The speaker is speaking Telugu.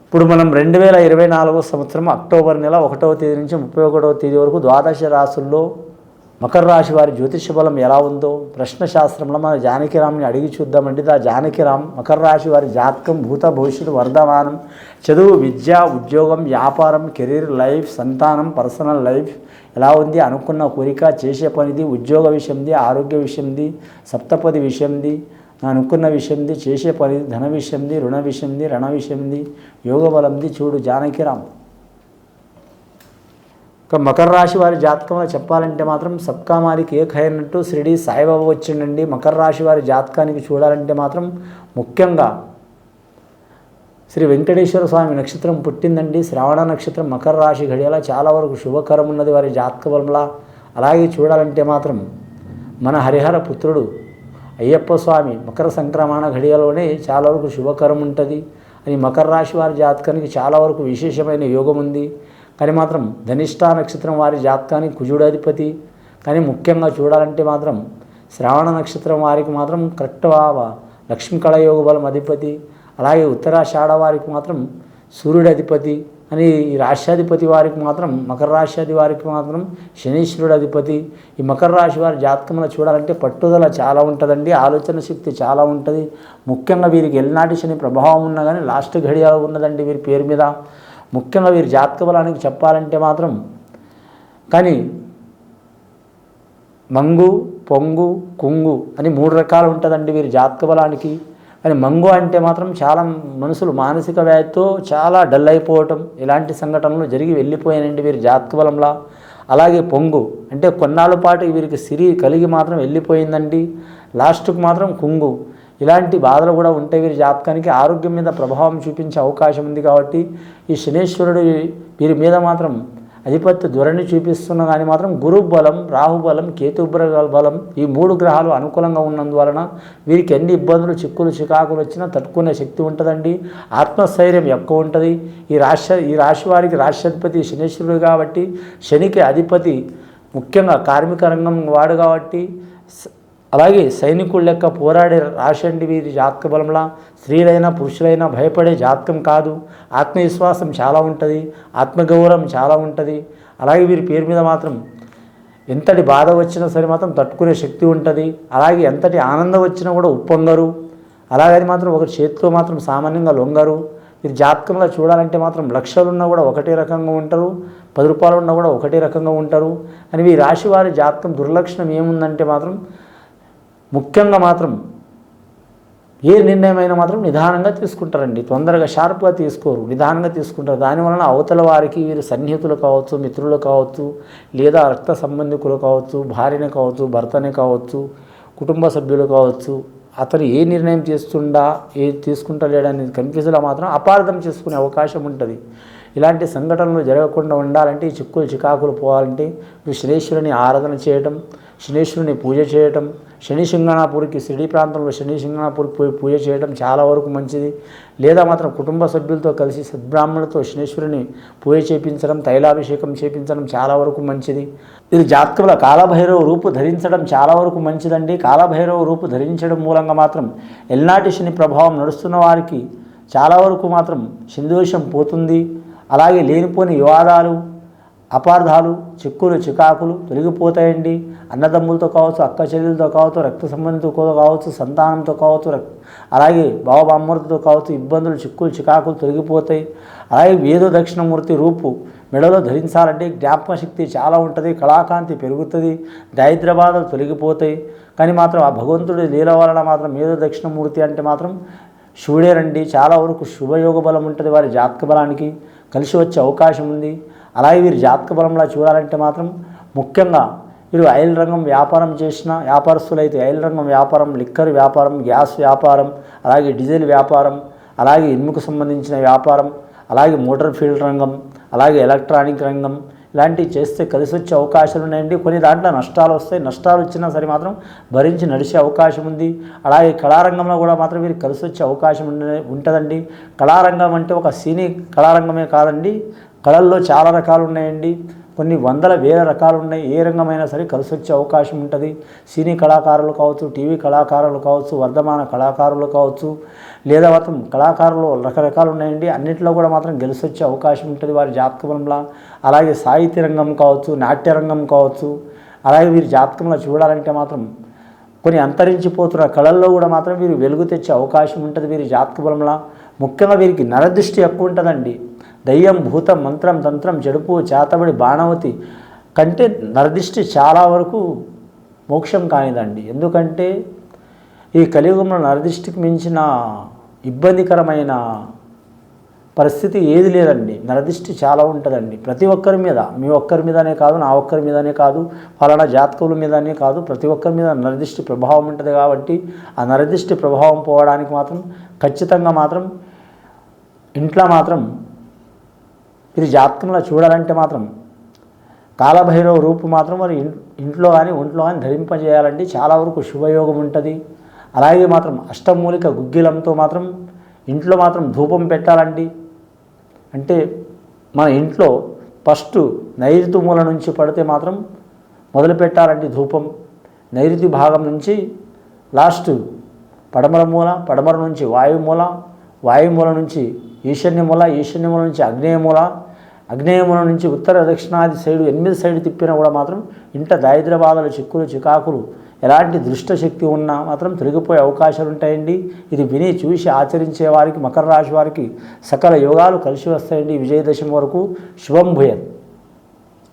ఇప్పుడు మనం 2024 సంవత్సరం అక్టోబర్ నెల 1వ తేదీ నుంచి 31వ తేదీ వరకు ద్వాదశ రాశుల్లో మకర రాశి వారి జ్యోతిష బలం ఎలా ఉందో ప్రశ్నశాస్త్రంలో మన జానకిరామ్ని అడిగి చూద్దామండి. ఆ జానకిరామ్ మకర రాశి వారి జాతకం, భూత భవిష్యత్తు, వర్ధమానం, చదువు, విద్య, ఉద్యోగం, వ్యాపారం, కెరీర్, లైఫ్, సంతానం, పర్సనల్ లైఫ్ ఎలా ఉంది, అనుకున్న కోరిక, చేసే పనిది, ఉద్యోగ విషయంది, ఆరోగ్య విషయంది, సప్తపది విషయంది, అనుకున్న విషయంది, చేసే పని, ధన విషయంది, రుణ విషయంది, రణ విషయంది, యోగ బలంది చూడు జానకిరామ్. ఇక మకర రాశి వారి జాతకంలో చెప్పాలంటే మాత్రం సబ్కా మాలిక్ ఏక్ హై అన్నట్టు షిరిడి సాయిబాబా వచ్చిండండి. మకర రాశి వారి జాతకానికి చూడాలంటే మాత్రం ముఖ్యంగా శ్రీ వెంకటేశ్వర స్వామి నక్షత్రం పుట్టిందండి. శ్రావణ నక్షత్రం మకర రాశి ఘడియల చాలా వరకు శుభకరం ఉన్నది వారి జాతక బలంలా. అలాగే చూడాలంటే మాత్రం మన హరిహర పుత్రుడు అయ్యప్ప స్వామి మకర సంక్రమణ ఘడియలోనే చాలా వరకు శుభకరం ఉంటుంది అని మకర రాశి వారి జాతకానికి చాలా వరకు విశేషమైన యోగం ఉంది. కానీ మాత్రం ధనిష్ఠా నక్షత్రం వారి జాతకానికి కుజుడాధిపతి. కానీ ముఖ్యంగా చూడాలంటే మాత్రం శ్రావణ నక్షత్రం వారికి మాత్రం కరెక్ట్ లక్ష్మీ కళయోగ బలం అధిపతి. అలాగే ఉత్తరాషాఢ వారికి మాత్రం సూర్యుడి అధిపతి అని ఈ రాశ్యాధిపతి వారికి మాత్రం మకర రాశ్యాది వారికి మాత్రం శనీశ్వరుడు అధిపతి. ఈ మకర రాశి వారి జాతకంలో చూడాలంటే పట్టుదల చాలా ఉంటుందండి, ఆలోచన శక్తి చాలా ఉంటుంది. ముఖ్యంగా వీరికి ఎల్నాటి శని ప్రభావం ఉన్నా కానీ లాస్ట్ ఘడియాలో ఉన్నదండి వీరి పేరు మీద. ముఖ్యంగా వీరి జాతక బలానికి చెప్పాలంటే మాత్రం కానీ మంగు, పొంగు, కుంగు అని 3 రకాలు ఉంటుందండి వీరి జాతక బలానికి. కానీ మంగు అంటే మాత్రం చాలా మనుషులు మానసిక వ్యాధితో చాలా డల్ అయిపోవటం ఇలాంటి సంఘటనలు జరిగి వెళ్ళిపోయానండి వీరి జాతక బలంలా. అలాగే పొంగు అంటే కొన్నాళ్ళ పాటు వీరికి సిరి కలిగి మాత్రం వెళ్ళిపోయిందండి. లాస్ట్కు మాత్రం కుంగు ఇలాంటి బాధలు కూడా ఉంటాయి వీరి జాతకానికి. ఆరోగ్యం మీద ప్రభావం చూపించే అవకాశం ఉంది. కాబట్టి ఈ శనీశ్వరుడు వీరి మీద మాత్రం అధిపత్య ధోరణి చూపిస్తున్న కానీ మాత్రం గురు బలం, రాహు బలం, కేతు బలం ఈ 3 గ్రహాలు అనుకూలంగా ఉన్నందువలన వీరికి ఎన్ని ఇబ్బందులు, చిక్కులు, చికాకులు వచ్చినా తట్టుకునే శక్తి ఉంటుందండి. ఆత్మస్థైర్యం ఎక్కువ ఉంటుంది. ఈ రాశి వారికి రాష్ట్రాధిపతి శనీశ్వరుడు కాబట్టి శనికి అధిపతి ముఖ్యంగా కార్మిక రంగం వాడు కాబట్టి అలాగే సైనికుల లెక్క పోరాడే రాశి అండి వీరి జాతక బలంలా. స్త్రీలైనా పురుషులైనా భయపడే జాతకం కాదు. ఆత్మవిశ్వాసం చాలా ఉంటుంది, ఆత్మగౌరవం చాలా ఉంటుంది. అలాగే వీరి పేరు మీద మాత్రం ఎంతటి బాధ వచ్చినా సరే మాత్రం తట్టుకునే శక్తి ఉంటుంది. అలాగే ఎంతటి ఆనందం వచ్చినా కూడా ఉప్పొంగరు. అలాగని మాత్రం ఒకరి చేతిలో మాత్రం సామాన్యంగా లొంగరు. వీరి జాతకంలో చూడాలంటే మాత్రం లక్షలున్నా కూడా ఒకటే రకంగా ఉంటారు, 10 రూపాయలు ఉన్నా కూడా ఒకటే రకంగా ఉంటారు. అని ఈ రాశి వారి జాతకం దుర్లక్షణం ఏముందంటే మాత్రం ముఖ్యంగా మాత్రం ఏ నిర్ణయమైనా మాత్రం నిదానంగా తీసుకుంటారండి. తొందరగా షార్ప్గా తీసుకోరు, నిదానంగా తీసుకుంటారు. దానివలన అవతల వారికి వీరు సన్నిహితులు కావచ్చు, మిత్రులు కావచ్చు, లేదా రక్త సంబంధికులు కావచ్చు, భార్యనే కావచ్చు, భర్తనే కావచ్చు, కుటుంబ సభ్యులు కావచ్చు, అతను ఏ నిర్ణయం తీసుకుంటలేడనేది కన్ఫ్యూజ్లో మాత్రం అపార్థం చేసుకునే అవకాశం ఉంటుంది. ఇలాంటి సంఘటనలు జరగకుండా ఉండాలంటే ఈ చిక్కులు చికాకులు పోవాలంటే శనీశ్వరుని ఆరాధన చేయటం, శనీశ్వరుని పూజ చేయటం, శని సింగణాపూర్కి షిరిడి ప్రాంతంలో శని సింగణాపూర్కి పోయి పూజ చేయడం చాలా వరకు మంచిది. లేదా మాత్రం కుటుంబ సభ్యులతో కలిసి సద్బ్రాహ్మణులతో శనీశ్వరుని పూజ చేయించడం, తైలాభిషేకం చేయించడం చాలా వరకు మంచిది. ఇది జాతకంలో కాలభైరవ రూపు ధరించడం చాలా వరకు మంచిదండి. కాలభైరవ రూపు ధరించడం మూలంగా మాత్రం ఎల్నాటి శని ప్రభావం నడుస్తున్న వారికి చాలా వరకు మాత్రం శనిదోషం పోతుంది. అలాగే లేనిపోని వివాదాలు, అపార్థాలు, చిక్కులు చికాకులు తొలగిపోతాయండి. అన్నదమ్ములతో కావచ్చు, అక్క చెల్లెలతో కావచ్చు, రక్త సంబంధితో కావచ్చు, సంతానంతో కావచ్చు, అలాగే బావబామ్మలతో కావచ్చు ఇబ్బందులు, చిక్కులు చికాకులు తొలగిపోతాయి. అలాగే వేద దక్షిణమూర్తి రూపు మెడలో ధరించాలంటే జ్ఞాపక శక్తి చాలా ఉంటుంది, కళాకాంతి పెరుగుతుంది, దారిద్ర్య బాధలు తొలగిపోతాయి. కానీ మాత్రం ఆ భగవంతుడి లీల వలన మాత్రం వేద దక్షిణమూర్తి అంటే మాత్రం శివుడేనండి. చాలా వరకు శుభయోగ బలం ఉంటుంది వారి జాతక బలానికి, కలిసి వచ్చే అవకాశం ఉంది. అలాగే వీరి జాతక బలంలా చూడాలంటే మాత్రం ముఖ్యంగా వీరు ఆయిల్ రంగం వ్యాపారం చేసిన వ్యాపారస్తులైతే ఆయిల్ రంగం వ్యాపారం, లిక్కర్ వ్యాపారం, గ్యాస్ వ్యాపారం, అలాగే డీజిల్ వ్యాపారం, అలాగే ఇనుముకు సంబంధించిన వ్యాపారం, అలాగే మోటార్ ఫీల్డ్ రంగం, అలాగే ఎలక్ట్రానిక్ రంగం ఇలాంటివి చేస్తే కలిసి వచ్చే అవకాశాలు ఉన్నాయండి. కొన్ని దాంట్లో నష్టాలు వస్తాయి, నష్టాలు వచ్చినా సరే మాత్రం భరించి నడిచే అవకాశం ఉంది. అలాగే కళారంగంలో కూడా మాత్రం వీరికి కలిసి వచ్చే అవకాశం ఉంటుందండి. కళారంగం అంటే ఒక సినీ కళారంగమే కాదండి, కళల్లో చాలా రకాలు ఉన్నాయండి. కొన్ని వందల వేల రకాలు ఉన్నాయి. ఏ రంగమైనా సరే కలిసి వచ్చే అవకాశం ఉంటుంది. సినీ కళాకారులు కావచ్చు, టీవీ కళాకారులు కావచ్చు, వర్ధమాన కళాకారులు కావచ్చు, లేదా మాత్రం కళాకారులు రకరకాలు ఉన్నాయండి. అన్నింటిలో కూడా మాత్రం గెలిచి వచ్చే అవకాశం ఉంటుంది వారి జాతకంలో. అలాగే సాహిత్య రంగం కావచ్చు, నాట్య రంగం కావచ్చు. అలాగే వీరి జాతకంలో చూడాలంటే మాత్రం కొన్ని అంతరించిపోతున్న కళల్లో కూడా మాత్రం వీరు వెలుగు తెచ్చే అవకాశం ఉంటుంది వీరి జాతక బలంలో. ముఖ్యంగా వీరికి నరదృష్టి ఎక్కువ ఉంటుందండి. దయ్యం, భూతం, మంత్రం, తంత్రం, చెడుపు, చేతబడి, బాణవతి కంటే నరదృష్టి చాలా వరకు మోక్షం కానిదండి. ఎందుకంటే ఈ కలియుగంలో నరదృష్టికి మించిన ఇబ్బందికరమైన పరిస్థితి ఏది లేదండి. నరదృష్టి చాలా ఉంటుందండి ప్రతి ఒక్కరి మీద. మీ ఒక్కరి మీదనే కాదు, నా ఒక్కరి మీదనే కాదు, ఫలానా జాతకుల మీదనే కాదు, ప్రతి ఒక్కరి మీద నరదృష్టి ప్రభావం ఉంటుంది. కాబట్టి ఆ నరదృష్టి ప్రభావం పోవడానికి మాత్రం ఖచ్చితంగా మాత్రం ఇంట్లో మాత్రం ఇది జాతకంలో చూడాలంటే మాత్రం కాలభైరవ రూపు మాత్రం మరి ఇంట్లో కానీ ఒంట్లో కానీ ధరింపజేయాలండి. చాలా వరకు శుభయోగం ఉంటుంది. అలాగే మాత్రం అష్టమూలిక గుగ్గిలంతో మాత్రం ఇంట్లో మాత్రం ధూపం పెట్టాలండి. అంటే మన ఇంట్లో ఫస్ట్ నైరుతి మూల నుంచి పడితే మాత్రం మొదలు పెట్టాలండి ధూపం. నైరుతి భాగం నుంచి లాస్ట్ పడమర మూల, పడమర నుంచి వాయుమూల, వాయుమూల నుంచి ఈశాన్యమూల, ఈశాన్యమూల నుంచి అగ్నేయమూల, అగ్నేయమూల నుంచి ఉత్తర దక్షిణాది సైడు 8 సైడు తిప్పినా కూడా మాత్రం ఇంట దారిద్ర్య బాధలు, చిక్కులు, చికాకులు, ఎలాంటి దుష్ట శక్తి ఉన్నా మాత్రం తొలగిపోయే అవకాశాలు ఉంటాయండి. ఇది విని చూసి ఆచరించే వారికి, మకర రాశి వారికి సకల యోగాలు కలిసి వస్తాయండి. విజయదశమి వరకు శుభం భూయత్.